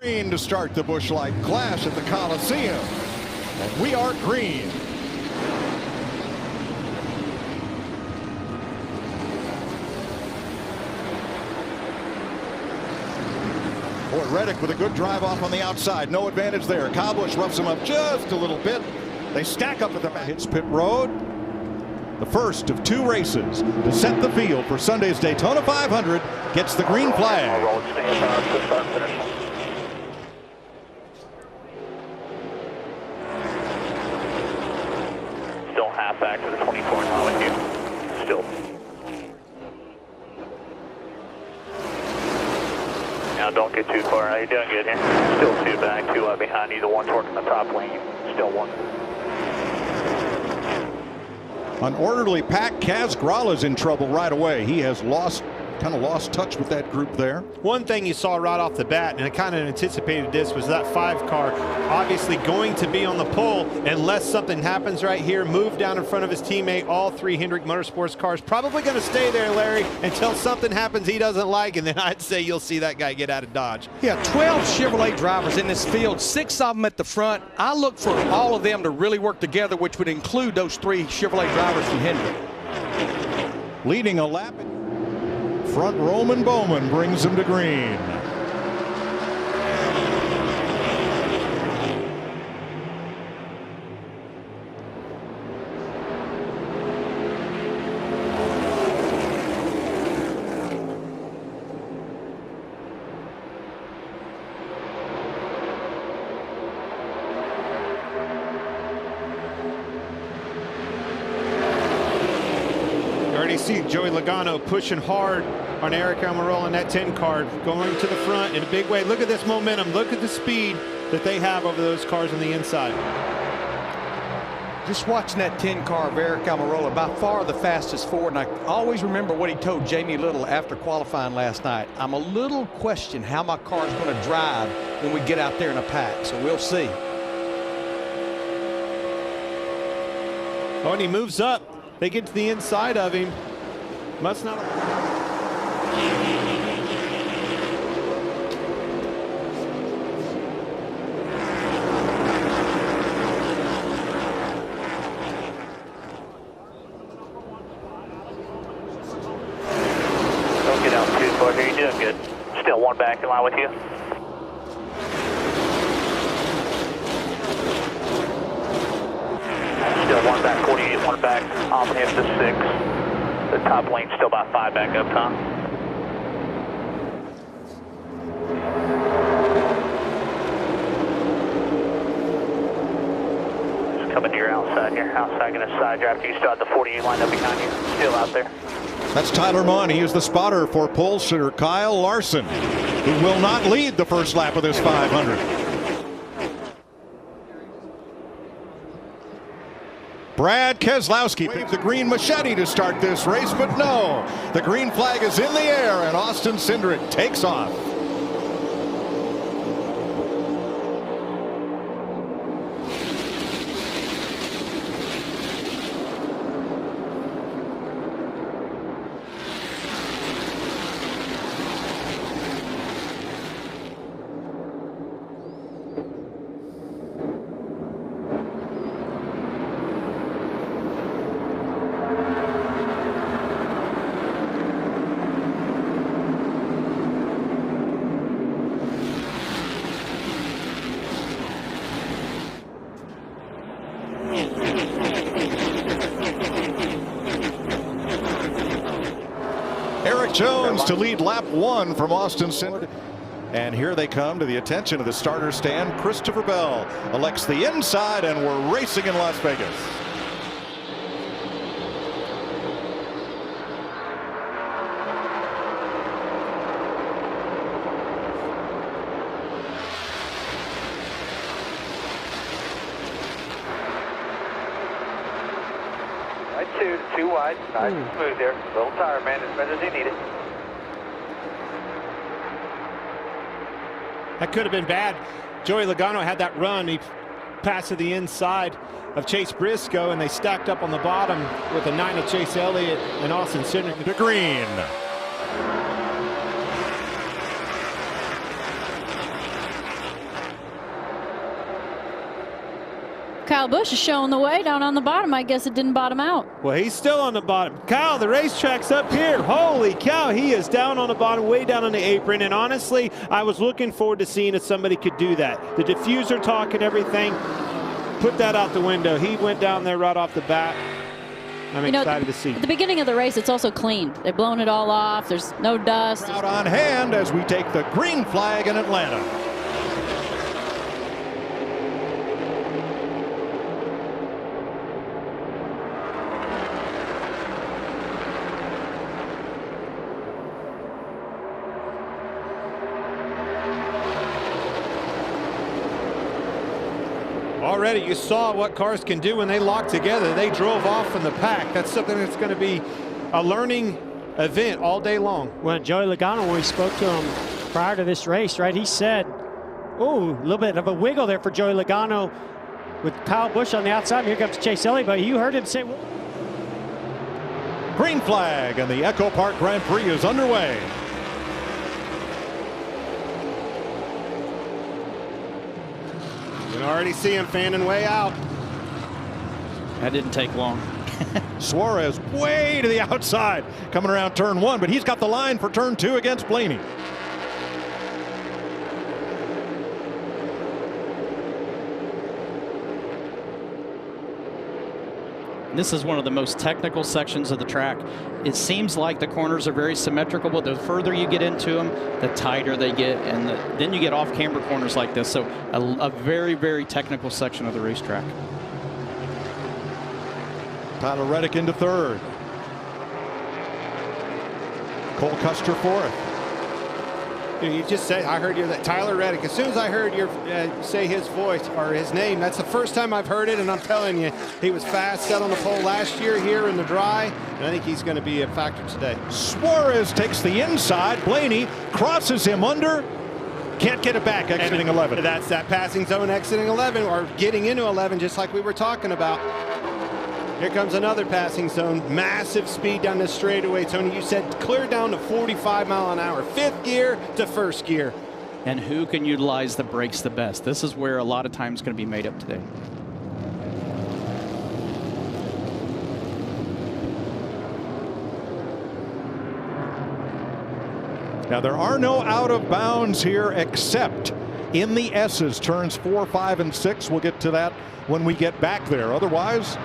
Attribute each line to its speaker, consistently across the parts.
Speaker 1: Green to start the Busch Light Clash at the Coliseum. And we are green. Boy, Reddick with a good drive off on the outside. No advantage there. Kyle Busch roughs him up just a little bit. They stack up at the back. Hits pit road. The first of two races to set the field for Sunday's Daytona 500 gets the green flag.
Speaker 2: Still half back to the 24 now with you. Still. Now don't get too far. You're doing good here. Still two back, two out behind you. The one's working the top lane. Still one.
Speaker 1: An orderly pack. Kaz Grala's in trouble right away. He has kind of lost touch with that group there.
Speaker 3: One thing you saw right off the bat, and I kind of anticipated this, was that 5 car obviously going to be on the pole unless something happens right here. Move down in front of his teammate. All 3 Hendrick Motorsports cars probably going to stay there, Larry, until something happens he doesn't like, and then I'd say you'll see that guy get out of Dodge.
Speaker 4: Yeah, 12 Chevrolet drivers in this field, 6 of them at the front. I look for all of them to really work together, which would include those 3 Chevrolet drivers from Hendrick.
Speaker 1: Leading a lap. Front Roman Bowman brings him to green.
Speaker 3: You see Joey Logano pushing hard on Eric Almirola in that 10 car, going to the front in a big way. Look at this momentum. Look at the speed that they have over those cars on the inside.
Speaker 4: Just watching that 10 car of Eric Almirola, by far the fastest forward. And I always remember what he told Jamie Little after qualifying last night. I'm a little question how my car is going to drive when we get out there in a pack. So we'll see.
Speaker 3: Oh, and he moves up. They get to the inside of him. Must not.
Speaker 2: Don't get out too far here. You're doing good. Still one back in line with you. Still one back, 48, one back, off him to 6. The top lane still about 5 back up, Tom. Just coming to your outside here. Outside going to side drive. You still have the 48 lined up behind you. Still out there.
Speaker 1: That's Tyler Munn. He is the spotter for pole sitter Kyle Larson, who will not lead the first lap of this 500. Brad Keselowski waved the green machete to start this race, but no. The green flag is in the air, and Austin Cindric takes off. Eric Jones to lead lap 1 from Austin Cindric. And here they come to the attention of the starter stand. Christopher Bell elects the inside, and we're racing in Las Vegas.
Speaker 2: Too wide. Nice and smooth there. Little tire, man, as much as he needed.
Speaker 3: That could have been bad. Joey Logano had that run. He passed to the inside of Chase Briscoe, and they stacked up on the bottom with a 9 of Chase Elliott and Austin Cindric.
Speaker 1: To green.
Speaker 5: Kyle Busch is showing the way down on the bottom. I guess it didn't bottom out.
Speaker 3: Well, he's still on the bottom. Kyle, the racetrack's up here. Holy cow, he is down on the bottom, way down on the apron. And honestly, I was looking forward to seeing if somebody could do that. The diffuser talk and everything, put that out the window. He went down there right off the bat. I'm excited to see.
Speaker 5: At the beginning of the race, it's also cleaned. They've blown it all off. There's no dust.
Speaker 1: Crowd on hand as we take the green flag in Atlanta.
Speaker 3: Already you saw what cars can do when they lock together. They drove off from the pack. That's something that's going to be a learning event all day long.
Speaker 6: When Joey Logano, when we spoke to him prior to this race, right, he said, oh, a little bit of a wiggle there for Joey Logano with Kyle Busch on the outside. Here comes Chase Elliott, but you heard him say, well,
Speaker 1: Green flag and the Echo Park Grand Prix is underway.
Speaker 3: You can already see him fanning way out.
Speaker 7: That didn't take long.
Speaker 1: Suarez way to the outside coming around turn 1, but he's got the line for turn 2 against Blaney.
Speaker 7: This is one of the most technical sections of the track. It seems like the corners are very symmetrical, but the further you get into them, the tighter they get, and then you get off-camber corners like this. So a very, very technical section of the racetrack.
Speaker 1: Tyler Reddick into third. Cole Custer fourth.
Speaker 3: You just say, I heard you, that Tyler Reddick. As soon as I heard you say his voice or his name, that's the first time I've heard it, and I'm telling you, he was fast, set on the pole last year here in the dry, and I think he's going to be a factor today.
Speaker 1: Suarez takes the inside. Blaney crosses him under. Can't get it back, exiting 11.
Speaker 3: That's that passing zone exiting 11, or getting into 11, just like we were talking about. Here comes another passing zone. Massive speed down this straightaway. Tony, you said clear down to 45 mile an hour. Fifth gear to first gear.
Speaker 7: And who can utilize the brakes the best? This is where a lot of time is going to be made up today.
Speaker 1: Now there are no out of bounds here except in the S's, turns 4, 5, and 6. We'll get to that when we get back there. Otherwise,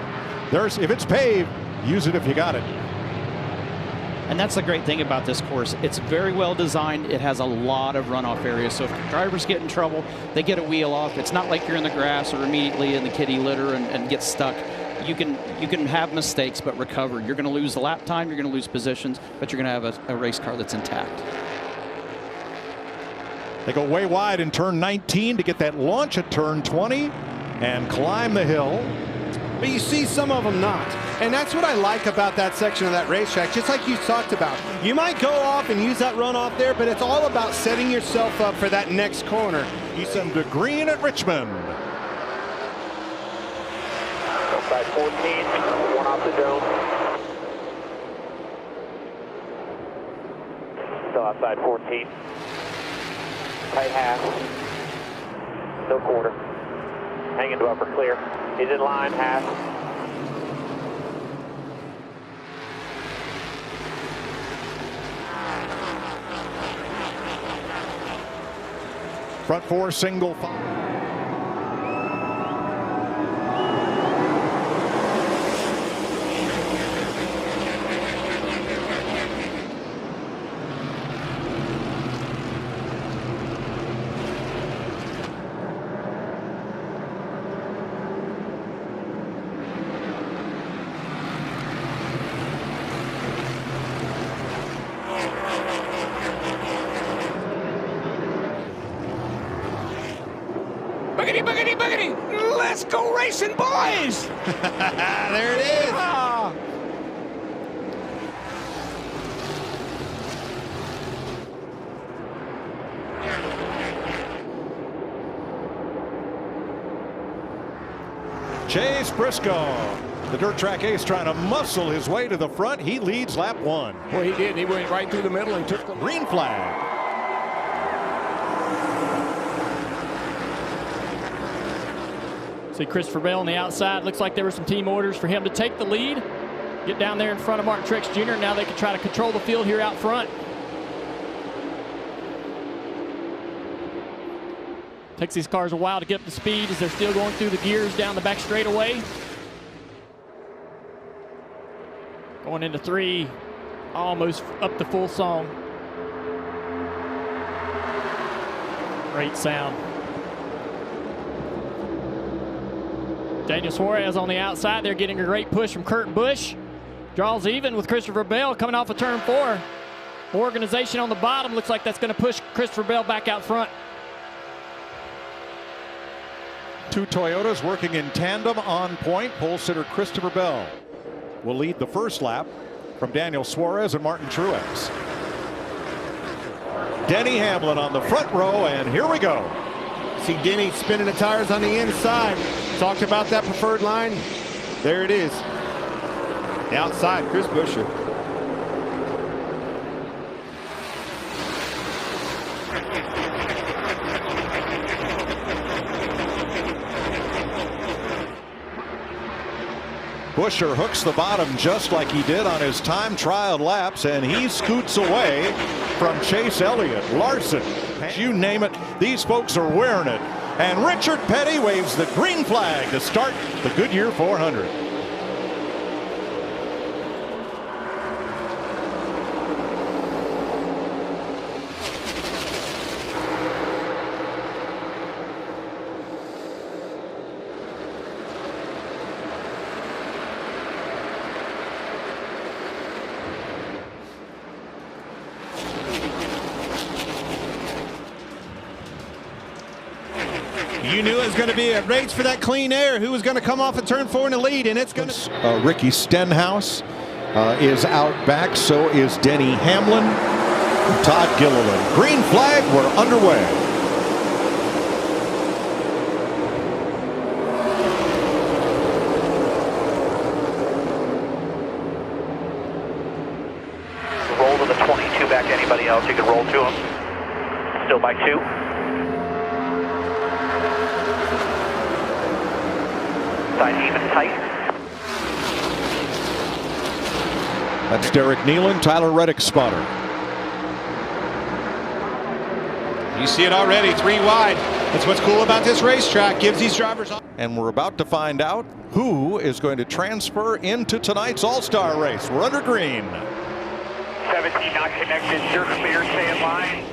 Speaker 1: if it's paved, use it if you got it.
Speaker 7: And that's the great thing about this course. It's very well designed. It has a lot of runoff areas. So if drivers get in trouble, they get a wheel off. It's not like you're in the grass or immediately in the kiddie litter and get stuck. You can have mistakes but recover. You're going to lose the lap time, you're going to lose positions, but you're going to have a race car that's intact.
Speaker 1: They go way wide in turn 19 to get that launch at turn 20 and climb the hill.
Speaker 3: But you see some of them not. And that's what I like about that section of that racetrack, just like you talked about. You might go off and use that runoff there, but it's all about setting yourself up for that next corner.
Speaker 1: You send to green at Richmond.
Speaker 2: Outside 14, one off the dome. Still outside 14. Tight half. No quarter. Hanging to upper clear. He's in line, half.
Speaker 1: Front 4 single 5.
Speaker 8: Boogity, boogity, boogity! Let's go racing, boys!
Speaker 3: There it is.
Speaker 8: Ah.
Speaker 1: Chase Briscoe, the dirt track ace, trying to muscle his way to the front. He leads lap 1.
Speaker 8: Well, he did. He went right through the middle and took the
Speaker 1: Green flag.
Speaker 9: See Christopher Bell on the outside. Looks like there were some team orders for him to take the lead, get down there in front of Martin Truex Jr. Now they can try to control the field here out front. Takes these cars a while to get up to speed as they're still going through the gears down the back straightaway. Going into 3, almost up to full song. Great sound. Daniel Suarez on the outside. They're getting a great push from Kurt Busch. Draws even with Christopher Bell coming off of turn 4. Organization on the bottom. Looks like that's going to push Christopher Bell back out front.
Speaker 1: 2 Toyotas working in tandem on point. Pole sitter Christopher Bell will lead the first lap from Daniel Suarez and Martin Truex. Denny Hamlin on the front row, and here we go.
Speaker 3: See Denny spinning the tires on the inside. Talked about that preferred line. There it is. The outside, Chris Buescher.
Speaker 1: Buescher hooks the bottom just like he did on his time trial laps, and he scoots away from Chase Elliott, Larson. You name it, these folks are wearing it. And Richard Petty waves the green flag to start the Goodyear 400.
Speaker 3: You knew it was going to be a race for that clean air. Who was going to come off of turn 4 in the lead, and it's going to...
Speaker 1: Ricky Stenhouse is out back. So is Denny Hamlin. Todd Gilliland. Green flag. We're underway.
Speaker 2: Roll to the 22 back to anybody else. You can roll to them. Still by 2. Side even tight.
Speaker 1: That's Derek Nealon, Tyler Reddick's spotter.
Speaker 3: You see it already, 3 wide. That's what's cool about this racetrack. Gives these drivers...
Speaker 1: And we're about to find out who is going to transfer into tonight's All-Star race. We're under green.
Speaker 2: 17 not connected. You're clear. Stay in line.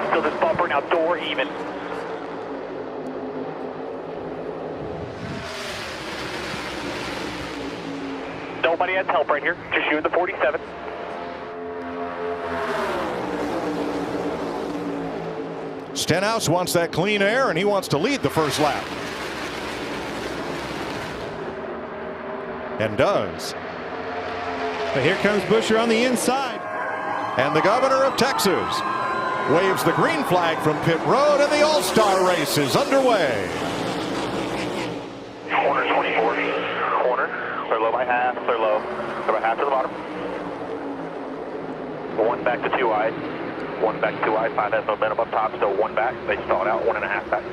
Speaker 2: Still this bumper now, door even. Nobody has help right here. Just you and the 47.
Speaker 1: Stenhouse wants that clean air, and he wants to lead the first lap. And does.
Speaker 3: But here comes Buescher on the inside.
Speaker 1: And the governor of Texas waves the green flag from pit road, and the All-Star race is underway.
Speaker 2: Corner 24. Corner. Clear low by half. Clear low. Clear by half to the bottom. 1 back to 2 wide. 1 back to 2 wide. 5 has momentum up top. Still 1 back. They stalled out. 1.5 back.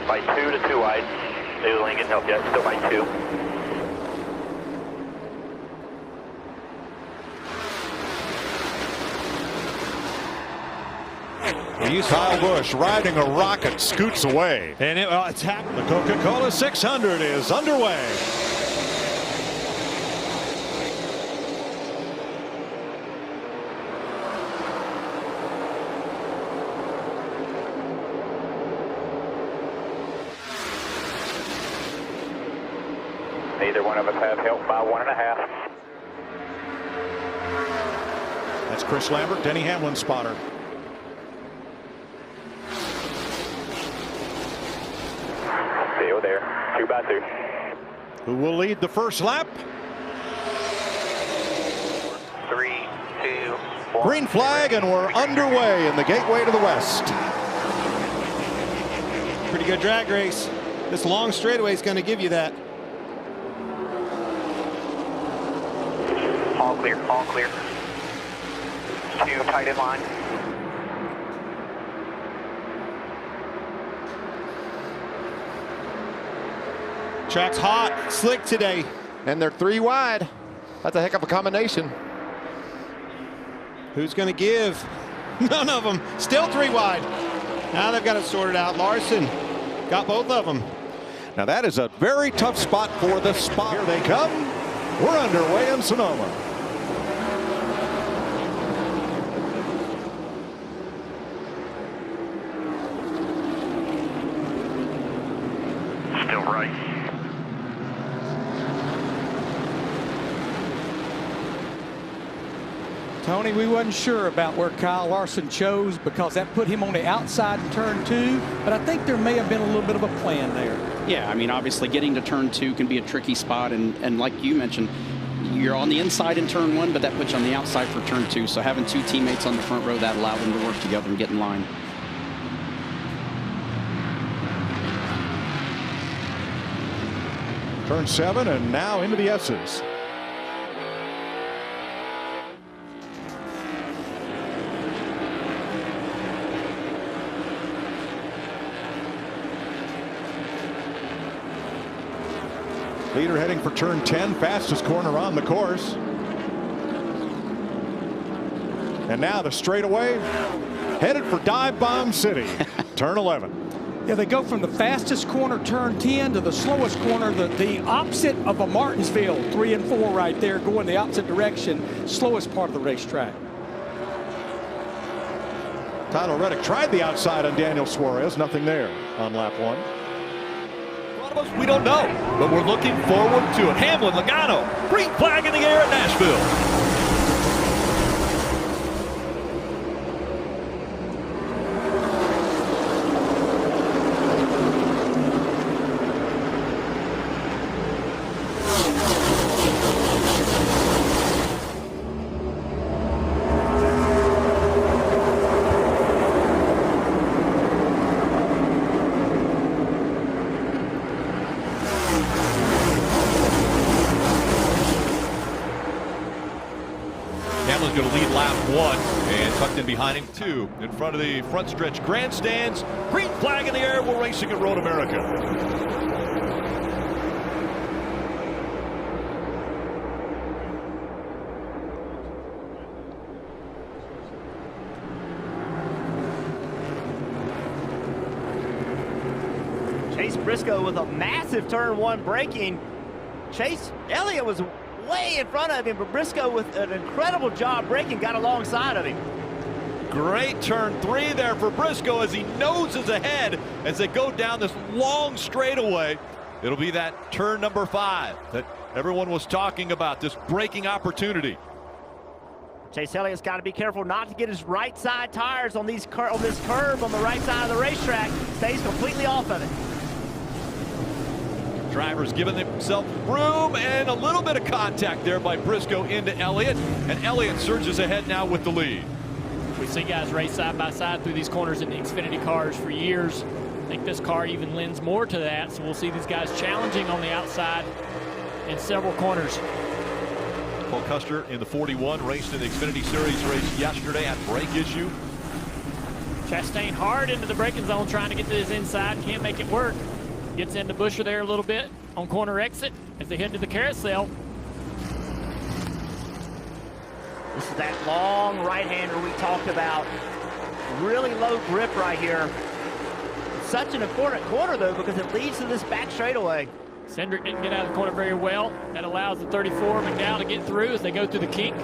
Speaker 2: By 2 to 2 wide. They ain't getting help yet. Still by 2.
Speaker 1: Kyle Busch riding a rocket scoots away.
Speaker 3: And it's happening.
Speaker 1: The Coca-Cola 600 is underway.
Speaker 2: Neither one of us have help by 1.5.
Speaker 1: That's Chris Lambert, Denny Hamlin spotter.
Speaker 2: Still there. 2 by 2.
Speaker 1: Who will lead the first lap?
Speaker 2: 3, 2, 1.
Speaker 1: Green flag, and we're underway in the gateway to the west.
Speaker 3: Pretty good drag race. This long straightaway is going to give you that.
Speaker 2: All clear. All clear. 2 tight in line.
Speaker 3: Track's hot, slick today.
Speaker 10: And they're 3 wide. That's a heck of a combination.
Speaker 3: Who's going to give? None of them. Still 3 wide. Now they've got it sorted out. Larson got both of them.
Speaker 1: Now that is a very tough spot for the spot. Here they come. We're underway in Sonoma.
Speaker 2: Still right.
Speaker 4: Tony, we wasn't sure about where Kyle Larson chose because that put him on the outside in turn 2, but I think there may have been a little bit of a plan there.
Speaker 7: Yeah, I mean, obviously getting to turn 2 can be a tricky spot, and like you mentioned, you're on the inside in turn 1, but that puts you on the outside for turn 2. So having 2 teammates on the front row, that allowed them to work together and get in line.
Speaker 1: Turn 7 and now into the S's. Leader heading for turn 10, fastest corner on the course. And now the straightaway, headed for Dive Bomb City, turn 11.
Speaker 4: Yeah, they go from the fastest corner, turn 10, to the slowest corner, the opposite of a Martinsville, 3 and 4 right there, going the opposite direction, slowest part of the racetrack.
Speaker 1: Tyler Reddick tried the outside on Daniel Suarez, nothing there on lap 1.
Speaker 11: We don't know, but we're looking forward to it. Hamlin, Logano, green flag in the air at Nashville. Hamlin's going to lead lap 1, and tucked in behind him 2. In front of the front stretch grandstands. Green flag in the air. We're racing at Road America.
Speaker 12: Chase Briscoe with a massive turn 1 braking. Chase Elliott was way in front of him, but Briscoe with an incredible job braking got alongside of him.
Speaker 11: Great turn 3 there for Briscoe as he noses ahead as they go down this long straightaway. It'll be that turn number 5 that everyone was talking about, this braking opportunity.
Speaker 12: Chase Elliott's got to be careful not to get his right side tires on this curve on the right side of the racetrack. Stays completely off of it.
Speaker 11: Drivers giving themselves room, and a little bit of contact there by Briscoe into Elliott, and Elliott surges ahead now with the lead.
Speaker 9: We see guys race side by side through these corners in the Xfinity cars for years. I think this car even lends more to that, so we'll see these guys challenging on the outside in several corners.
Speaker 11: Paul Custer in the 41 raced in the Xfinity Series race yesterday, had brake issue.
Speaker 9: Chastain hard into the braking zone trying to get to his inside, can't make it work. Gets into Busher there a little bit on corner exit as they head to the carousel.
Speaker 12: This is that long right-hander we talked about. Really low grip right here. Such an important corner, though, because it leads to this back straightaway.
Speaker 9: Cindric didn't get out of the corner very well. That allows the 34 McDowell to get through as they go through the kink.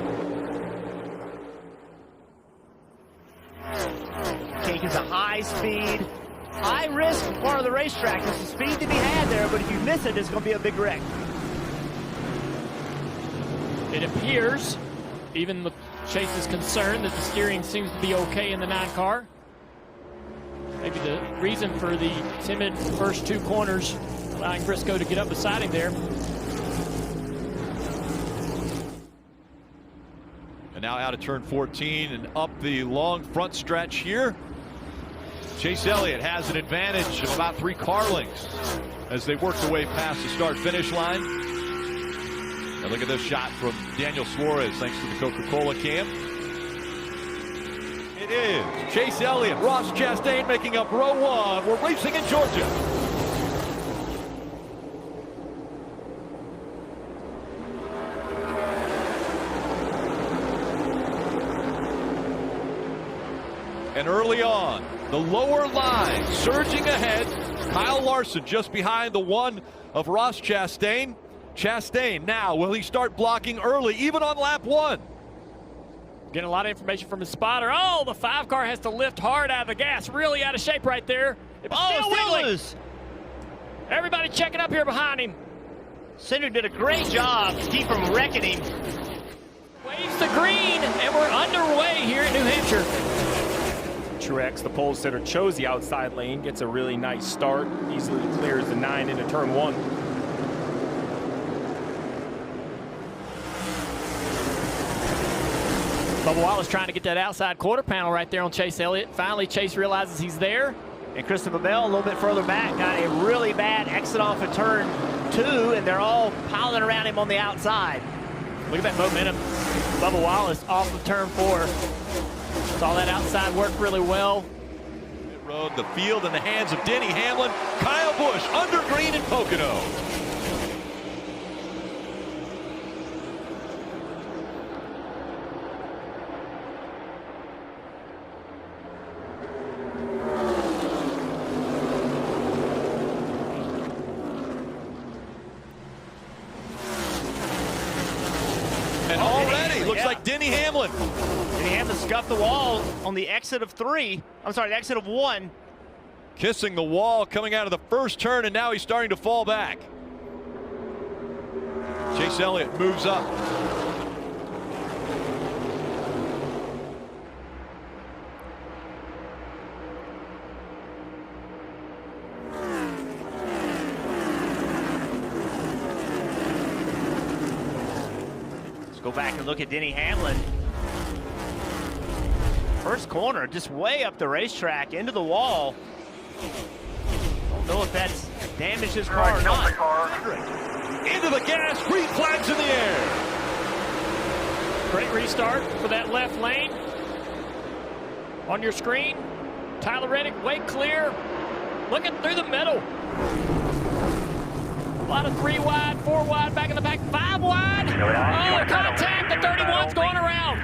Speaker 12: Kink is a high-speed, high-risk part of the racetrack. There's some speed to be had there, but if you miss it, it's going to be a big wreck.
Speaker 9: It appears, even with Chase is concerned, that the steering seems to be okay in the 9 car. Maybe the reason for the timid first 2 corners, allowing Briscoe to get up beside him there.
Speaker 11: And now out of turn 14 and up the long front stretch here. Chase Elliott has an advantage of about 3 car lengths as they work their way past the start-finish line. And look at this shot from Daniel Suarez thanks to the Coca-Cola can. It is Chase Elliott, Ross Chastain making up row 1. We're racing in Georgia. And early on, the lower line surging ahead. Kyle Larson just behind the one of Ross Chastain. Chastain now, will he start blocking early, even on lap 1?
Speaker 9: Getting a lot of information from his spotter. Oh, the 5 car has to lift hard out of the gas. Really out of shape right there. It's still wiggling.
Speaker 12: Loose.
Speaker 9: Everybody checking up here behind him.
Speaker 12: Cindric did a great job to keep from wrecking him.
Speaker 9: Waves to green, and we're underway here in New Hampshire.
Speaker 13: Truex, the pole sitter, chose the outside lane, gets a really nice start, easily clears the 9 into turn 1.
Speaker 9: Bubba Wallace trying to get that outside quarter panel right there on Chase Elliott. Finally, Chase realizes he's there.
Speaker 12: And Christopher Bell a little bit further back got a really bad exit off of turn 2, and they're all piling around him on the outside.
Speaker 9: Look at that momentum. Bubba Wallace off of turn 4. Saw that outside work really well.
Speaker 11: Road, the field in the hands of Denny Hamlin. Kyle Busch under green and Pocono. And already looks like Denny Hamlin.
Speaker 12: Denny Hamlin scuffed the wall on the exit of 3. I'm sorry, the exit of 1.
Speaker 11: Kissing the wall coming out of the first turn, and now he's starting to fall back. Chase Elliott moves up.
Speaker 12: Go back and look at Denny Hamlin. First corner, just way up the racetrack into the wall. Don't know if that's damaged his car or not.
Speaker 11: Into the gas, green flags in the air.
Speaker 9: Great restart for that left lane. On your screen, Tyler Reddick, way clear. Looking through the middle. A lot of 3 wide, 4 wide, back in the back, 5 wide. Oh, contact, the 31's going around.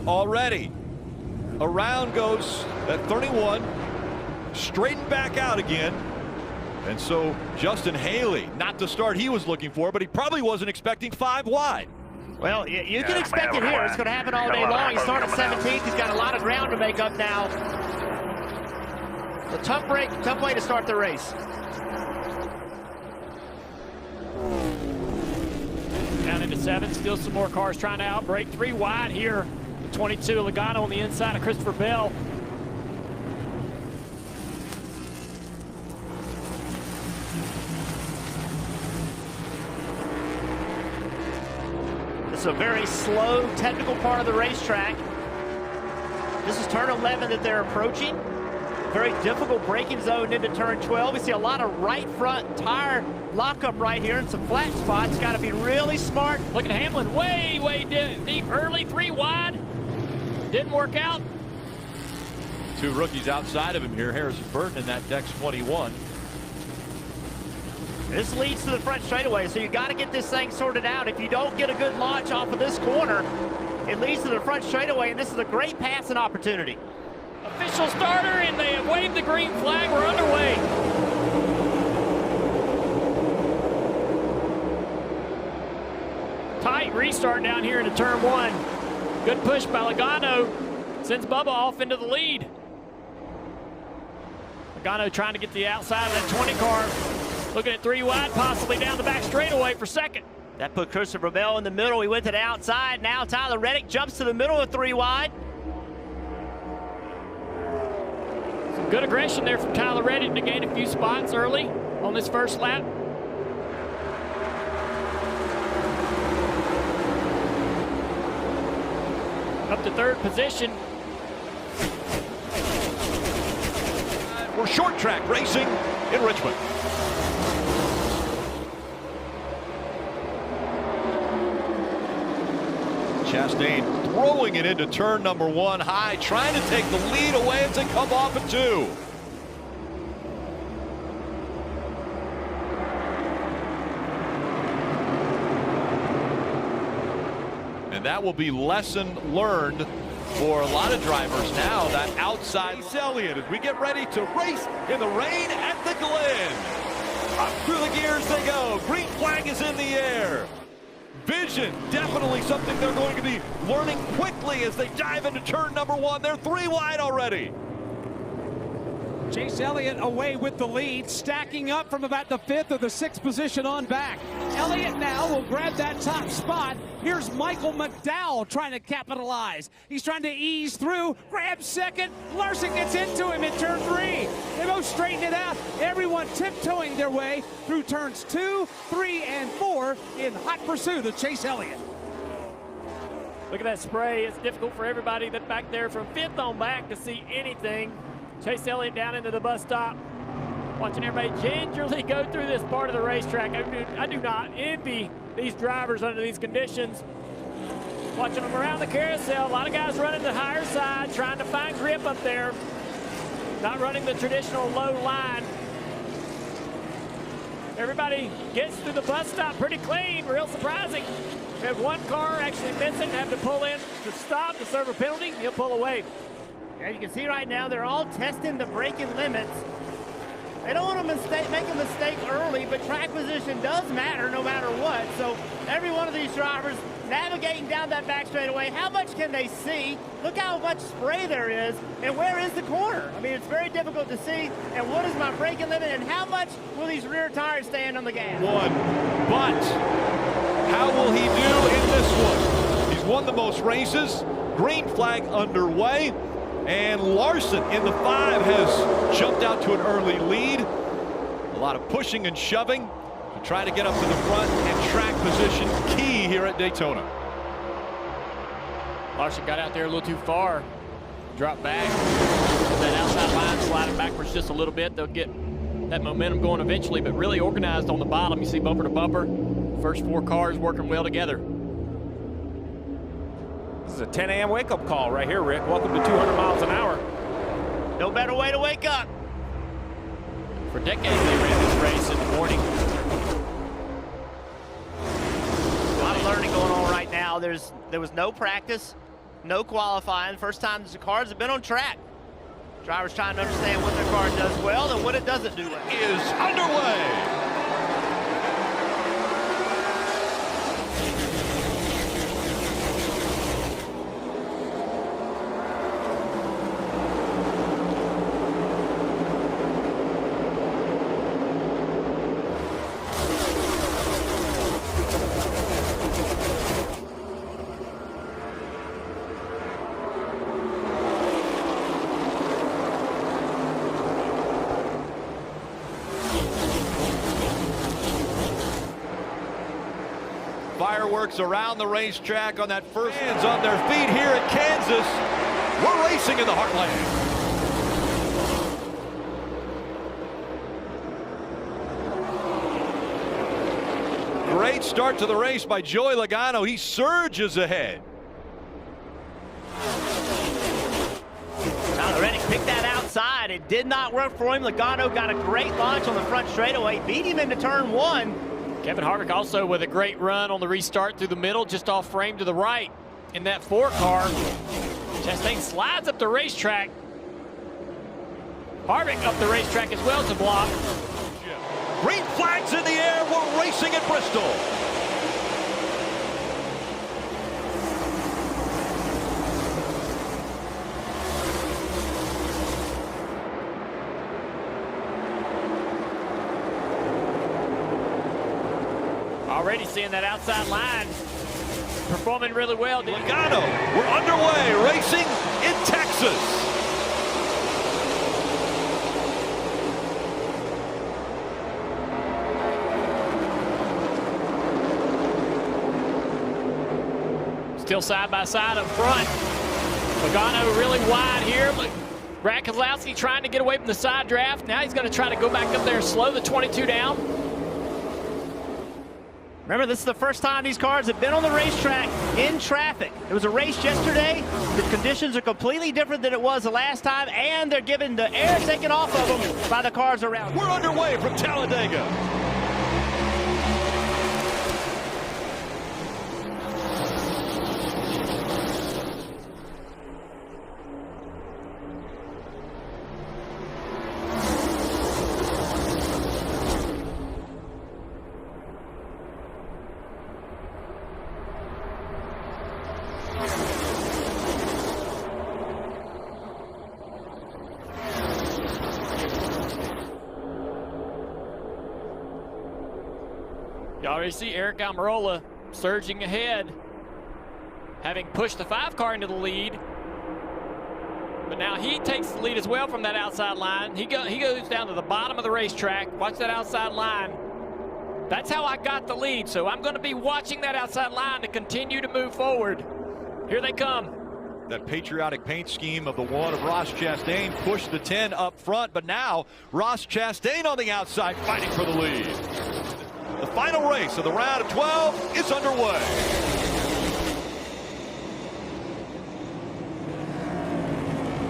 Speaker 11: Already, around goes that 31, straightened back out again. And so Justin Haley, not the start he was looking for, but he probably wasn't expecting 5 wide.
Speaker 12: Well, you can expect it here. It's going to happen all day long. He started 17th. He's got a lot of ground to make up now. A tough break, tough way to start the race.
Speaker 9: Down into 7, still some more cars trying to outbreak. 3 wide here. The 22 Logano on the inside of Christopher Bell.
Speaker 12: This is a very slow, technical part of the racetrack. This is turn 11 that they're approaching. Very difficult braking zone into turn 12. We see a lot of right front tire lockup right here and some flat spots. Got to be really smart.
Speaker 9: Look at Hamlin, way deep early, 3 wide. Didn't work out.
Speaker 11: 2 rookies outside of him here, Harrison Burton and that Dex 21.
Speaker 12: This leads to the front straightaway, so you got to get this thing sorted out. If you don't get a good launch off of this corner, it leads to the front straightaway, and this is a great passing opportunity.
Speaker 9: Official starter, and they have waved the green flag. We're underway. Tight restart down here into turn 1. Good push by Logano. Sends Bubba off into the lead. Logano trying to get the outside of that 20 car. Looking at 3 wide, possibly down the back straightaway for second.
Speaker 12: That put Christopher Bell in the middle. He went to the outside. Now Tyler Reddick jumps to the middle of 3 wide.
Speaker 9: Some good aggression there from Tyler Reddick to gain a few spots early on this first lap. Up to 3rd position.
Speaker 11: We're short track racing in Richmond. Chastain throwing it into turn number 1 high, trying to take the lead away as they come off at 2. And that will be lesson learned for a lot of drivers now, that outside. Chase Elliott, as we get ready to race in the rain at the Glen. Up through the gears they go. Green flag is in the air. Vision, definitely something they're going to be learning quickly as they dive into turn number 1. They're 3 wide already.
Speaker 8: Chase Elliott away with the lead, stacking up from about the 5th or the 6th position on back. Elliott now will grab that top spot. Here's Michael McDowell trying to capitalize. He's trying to ease through, grabs second. Larson gets into him in turn 3. They both straighten it out. Everyone tiptoeing their way through turns 2, 3, and 4 in hot pursuit of Chase Elliott.
Speaker 9: Look at that spray. It's difficult for everybody that's back there from 5th on back to see anything. Chase Elliott down into the bus stop. Watching everybody gingerly go through this part of the racetrack. I do not envy these drivers under these conditions. Watching them around the carousel. A lot of guys running the higher side, trying to find grip up there. Not running the traditional low line. Everybody gets through the bus stop pretty clean, real surprising. We have one car actually missing, have to pull in to stop to serve a penalty. He'll pull away.
Speaker 12: Yeah, you can see right now they're all testing the braking limits. They don't want to make a mistake early, but track position does matter no matter what. So every one of these drivers navigating down that back straightaway, how much can they see? Look how much spray there is, and where is the corner? I mean, it's very difficult to see. And what is my braking limit, and how much will these rear tires stand on the gas?
Speaker 11: 1, but how will he do in this one? He's won the most races. Green flag underway. And Larson in the 5 has jumped out to an early lead. A lot of pushing and shoving to try to get up to the front, and track position key here at Daytona.
Speaker 9: Larson got out there a little too far. Dropped back. That outside line sliding backwards just a little bit. They'll get that momentum going eventually, but really organized on the bottom. You see bumper to bumper. First 4 cars working well together.
Speaker 13: This is a 10 a.m. wake-up call right here, Rick. Welcome to 200 miles an hour.
Speaker 12: No better way to wake up.
Speaker 9: For decades, they ran this race in the morning.
Speaker 12: A lot of learning going on right now. There was no practice, no qualifying. First time the cars have been on track. Drivers trying to understand what their car does well and what it doesn't do well.
Speaker 11: Is underway. Fireworks around the racetrack on that first. Fans on their feet here at Kansas. We're racing in the heartland. Great start to the race by Joey Logano. He surges ahead.
Speaker 12: Now Reddick picked that outside. It did not work for him. Logano got a great launch on the front straightaway. Beat him into turn 1.
Speaker 9: Kevin Harvick also with a great run on the restart through the middle, just off frame to the right in that 4 car. Chastain slides up the racetrack. Harvick up the racetrack as well to block.
Speaker 11: Green flags in the air. We're racing at Bristol.
Speaker 9: Already seeing that outside line performing really well.
Speaker 11: Logano, we're underway, racing in Texas.
Speaker 9: Still side by side up front. Logano really wide here. Brad Keselowski trying to get away from the side draft. Now he's going to try to go back up there and slow the 22 down.
Speaker 12: Remember, this is the first time these cars have been on the racetrack in traffic. It was a race yesterday. The conditions are completely different than it was the last time, and they're getting the air taken off of them by the cars around.
Speaker 11: We're underway from Talladega.
Speaker 9: You already see Eric Almirola surging ahead, having pushed the 5 car into the lead. But now he takes the lead as well from that outside line. He goes down to the bottom of the racetrack. Watch that outside line. That's how I got the lead, so I'm going to be watching that outside line to continue to move forward. Here they come.
Speaker 11: That patriotic paint scheme of the 1 of Ross Chastain pushed the 10 up front, but now Ross Chastain on the outside fighting for the lead. The final race of the round of 12 is underway.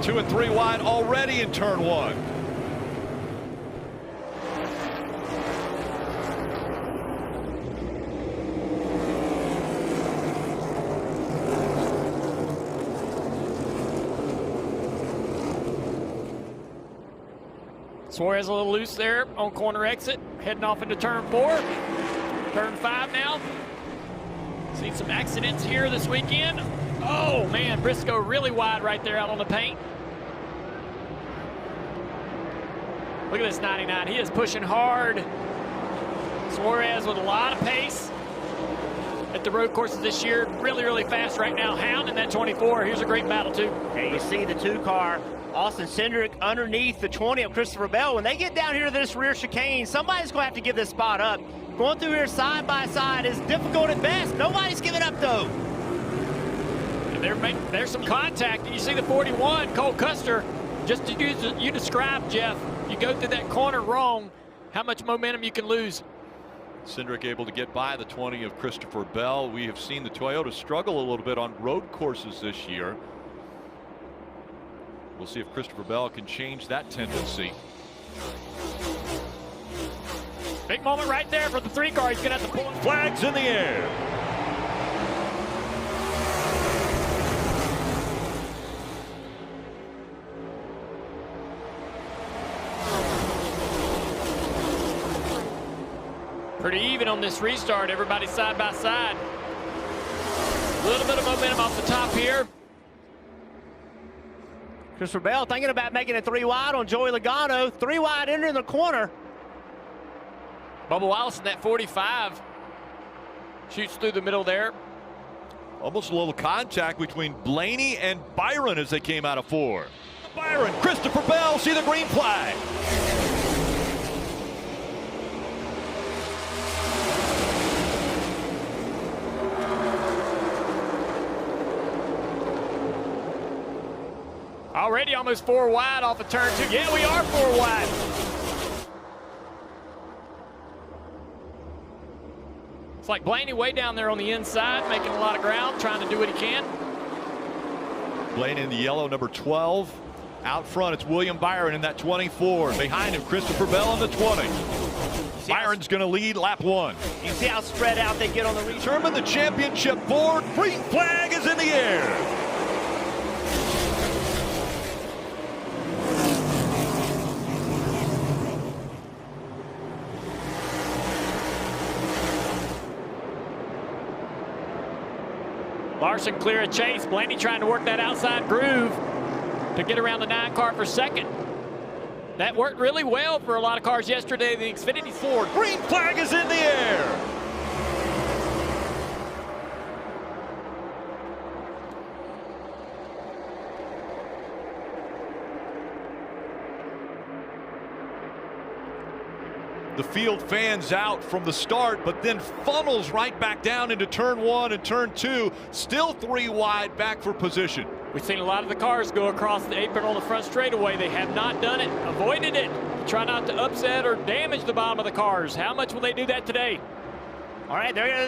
Speaker 11: Two and 3 wide already in turn 1.
Speaker 9: Suarez a little loose there on corner exit, heading off into turn 4. Turn 5 now. Seen some accidents here this weekend. Oh man, Briscoe really wide right there out on the paint. Look at this 99, he is pushing hard. Suarez with a lot of pace at the road courses this year. Really, really fast right now. Hound in that 24, here's a great battle too.
Speaker 12: Hey, you see the 2 car. Austin Cindric underneath the 20 of Christopher Bell. When they get down here to this rear chicane, somebody's going to have to give this spot up. Going through here side by side is difficult at best. Nobody's giving up, though.
Speaker 9: And there's some contact. You see the 41, Cole Custer, just to use you described, Jeff. You go through that corner wrong, how much momentum you can lose.
Speaker 11: Cindric able to get by the 20 of Christopher Bell. We have seen the Toyota struggle a little bit on road courses this year. We'll see if Christopher Bell can change that tendency.
Speaker 9: Big moment right there for the 3 car. He's going to have to pull it.
Speaker 11: Flags in the air.
Speaker 9: Pretty even on this restart. Everybody side by side. A little bit of momentum off the top here.
Speaker 12: Christopher Bell thinking about making it 3 wide on Joey Logano. 3 wide entering the corner.
Speaker 9: Bubba Wallace in that 45. Shoots through the middle there.
Speaker 11: Almost a little contact between Blaney and Byron as they came out of 4. Byron, Christopher Bell, see the green flag.
Speaker 9: Already almost 4 wide off of turn 2. Yeah, we are 4 wide. It's like Blaney way down there on the inside, making a lot of ground, trying to do what he can.
Speaker 11: Blaney in the yellow, number 12. Out front, it's William Byron in that 24. Behind him, Christopher Bell in the 20. Byron's going to lead lap 1.
Speaker 12: You see how spread out they get on the
Speaker 11: determine the championship board. Green flag is in the air.
Speaker 9: Larson clear a chase. Blaney trying to work that outside groove to get around the 9 car for second. That worked really well for a lot of cars yesterday. The Xfinity Ford.
Speaker 11: Green flag is in the air. The field fans out from the start, but then funnels right back down into turn 1 and turn 2. Still 3 wide back for position.
Speaker 9: We've seen a lot of the cars go across the apron on the front straightaway. They have not done it, avoided it. Try not to upset or damage the bottom of the cars. How much will they do that today?
Speaker 12: All right, they're going to